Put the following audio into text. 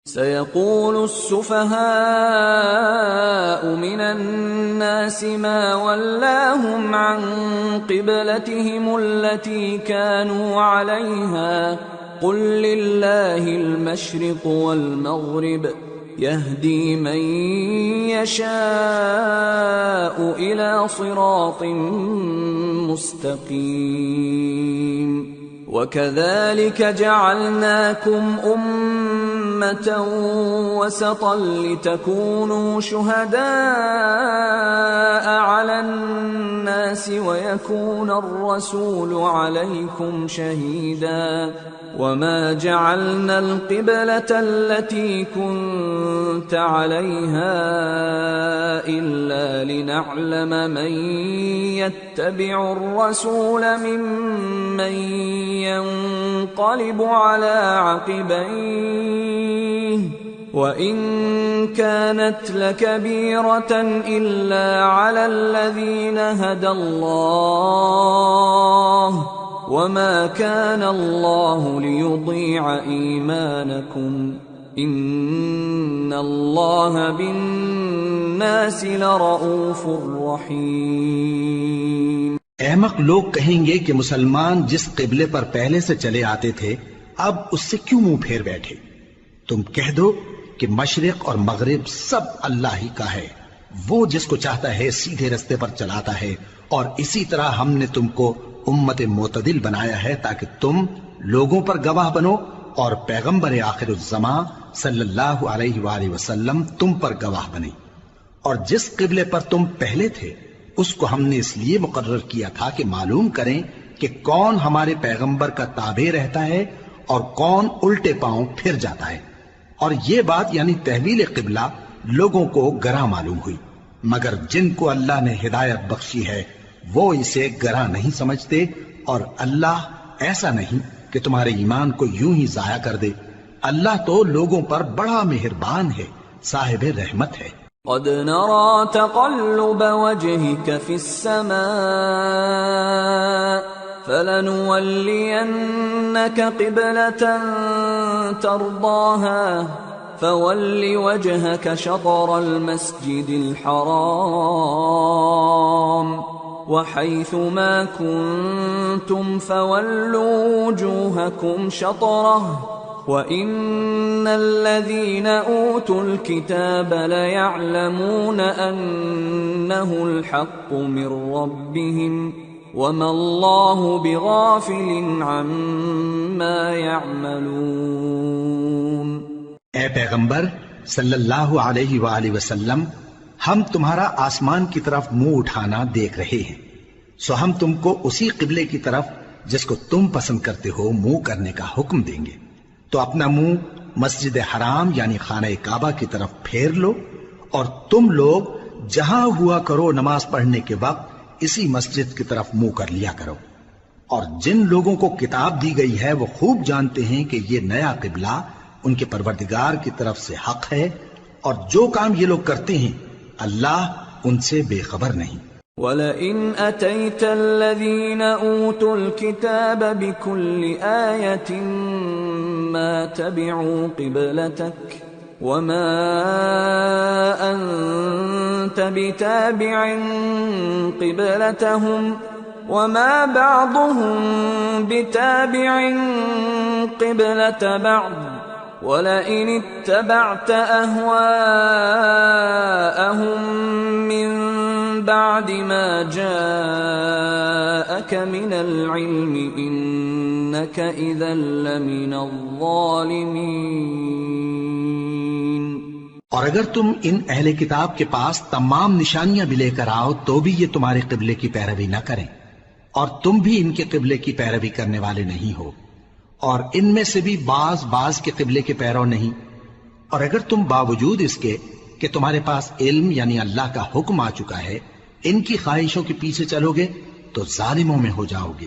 سيقول السفهاء من الناس ما ولاهم عن قبلتهم التي كانوا عليها قل لله المشرق والمغرب يهدي من يشاء إلى صراط مستقيم وكذلك جعلناكم أمة وسطا لتكونوا شهداء على الناس ويكون الرسول عليكم شهيدا وما جعلنا القبلة التي كنت عليها إلا لنعلم من يتبع الرسول ممن ينقلب على عقبيه وإن كانت لكبيرة إلا على الذين هدى الله وما كان الله ليضيع إيمانكم إن الله بالناس لرؤوف رحيم۔ احمق لوگ کہیں گے کہ مسلمان جس قبلے پر پہلے سے چلے آتے تھے اب اس سے کیوں منہ پھیر بیٹھے؟ تم کہہ دو کہ مشرق اور مغرب سب اللہ ہی کا ہے، وہ جس کو چاہتا ہے سیدھے رستے پر چلاتا ہے، اور اسی طرح ہم نے تم کو امت معتدل بنایا ہے تاکہ تم لوگوں پر گواہ بنو اور پیغمبر آخر الزماں صلی اللہ علیہ وآلہ وسلم تم پر گواہ بنے۔ اور جس قبلے پر تم پہلے تھے اس کو ہم نے اس لیے مقرر کیا تھا کہ معلوم کریں کہ کون ہمارے پیغمبر کا تابع رہتا ہے اور کون الٹے پاؤں پھر جاتا ہے۔ اور یہ بات یعنی تحویل قبلہ لوگوں کو گراں معلوم ہوئی، مگر جن کو اللہ نے ہدایت بخشی ہے وہ اسے گراں نہیں سمجھتے، اور اللہ ایسا نہیں کہ تمہارے ایمان کو یوں ہی ضائع کر دے۔ اللہ تو لوگوں پر بڑا مہربان ہے، صاحب رحمت ہے۔ قد نرى تقلب وجهك في السماء فلنولينك قبلة ترضاها فول وجهك شطر المسجد الحرام وحيث ما كنتم فولوا وجوهكم شطره وَإِنَّ الَّذِينَ أُوتُوا الْكِتَابَ لَيَعْلَمُونَ أَنَّهُ الْحَقُّ مِنْ رَبِّهِمْ وَمَا اللَّهُ بِغَافِلٍ عَمَّا يَعْمَلُونَ۔ اے پیغمبر صلی اللہ علیہ وآلہ وسلم، ہم تمہارا آسمان کی طرف منہ اٹھانا دیکھ رہے ہیں، سو ہم تم کو اسی قبلے کی طرف جس کو تم پسند کرتے ہو منہ کرنے کا حکم دیں گے۔ تو اپنا منہ مسجد حرام یعنی خانہ کعبہ کی طرف پھیر لو، اور تم لوگ جہاں ہوا کرو نماز پڑھنے کے وقت اسی مسجد کی طرف منہ کر لیا کرو۔ اور جن لوگوں کو کتاب دی گئی ہے وہ خوب جانتے ہیں کہ یہ نیا قبلہ ان کے پروردگار کی طرف سے حق ہے، اور جو کام یہ لوگ کرتے ہیں اللہ ان سے بے خبر نہیں۔ وَلَئِنْ أَتَيْتَ الَّذِينَ أُوتُوا الْكِتَابَ بِكُلِّ آيَةٍ مَا تَبِعُوا قِبْلَتَكَ وَمَا أَنْتَ بِتَابِعٍ قِبْلَتَهُمْ وَمَا بَعْضُهُمْ بِتَابِعٍ قِبْلَةَ بَعْضٍ وَلَئِنِ اتَّبَعْتَ أَهْوَاءَهُمْ مِنْ بعد ما جاءك من العلم إنك إذا لمن الظالمين۔ اور اگر تم ان اہل کتاب کے پاس تمام نشانیاں بھی لے کر آؤ تو بھی یہ تمہارے قبلے کی پیروی نہ کریں، اور تم بھی ان کے قبلے کی پیروی کرنے والے نہیں ہو، اور ان میں سے بھی بعض کے قبلے کے پیرو نہیں۔ اور اگر تم باوجود اس کے کہ تمہارے پاس علم یعنی اللہ کا حکم آ چکا ہے ان کی خواہشوں کے پیچھے چلو گے تو ظالموں میں ہو جاؤ گے۔